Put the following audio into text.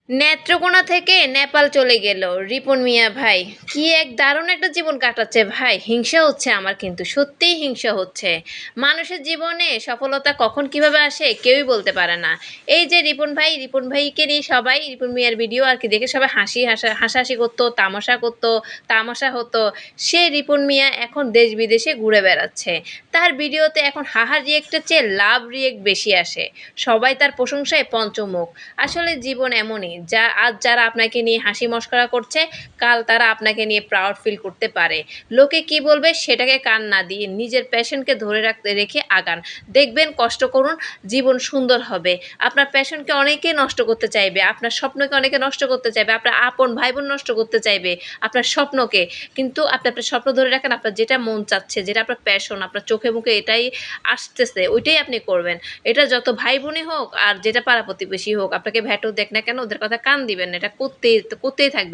নেত্রকোনা থেকে নেপাল চলে গেল রিপন মিয়া ভাই। কি এক দারুণ একটা জীবন কাটাচ্ছে ভাই। হিংসা হচ্ছে আমার, কিন্তু সত্যিই হিংসা হচ্ছে। মানুষের জীবনে সফলতা কখন কিভাবে আসে কেউই বলতে পারে না। এই যে রিপন ভাইকে নিয়ে সবাই রিপন মিয়ার ভিডিও আর কি দেখে সবাই হাসাহাসি করতো, তামাশা হতো। সে রিপন মিয়া এখন দেশ বিদেশে ঘুরে বেড়াচ্ছে। তার ভিডিওতে এখন হাহা রিয়েক্টের চেয়ে লাভ রিয়েক্ট বেশি আসে। সবাই তার প্রশংসায় পঞ্চমুখ। আসলে জীবন এমনই, আজ যারা আপনাকে নিয়ে হাসি মশকরা করছে, কাল তারা আপনাকে নিয়ে প্রাউড ফিল করতে পারে। লোকে কি বলবে সেটাকে কান না দিয়ে নিজের প্যাশনকে ধরে রেখে আগান। দেখবেন কষ্ট করুন, জীবন সুন্দর হবে। আপনার প্যাশনকে অনেকে নষ্ট করতে চাইবে, আপনার স্বপ্নকে অনেকে নষ্ট করতে চাইবে, আপনার আপন ভাই বোন নষ্ট করতে চাইবে আপনার স্বপ্নকে। কিন্তু আপনি আপনার স্বপ্ন ধরে রাখেন, আপনার যেটা মন চাচ্ছে, যেটা আপনার প্যাশন, আপনার চোখে মুখে এটাই আসতেছে, ওইটাই আপনি করবেন। এটা যত ভাই বোনই হোক আর যেটা পাড়া প্রতিবেশী হোক, আপনাকে ভ্যাটও দেখ না কেন, ওদের কথা কান দিবেন না। এটা করতেই থাকবেন।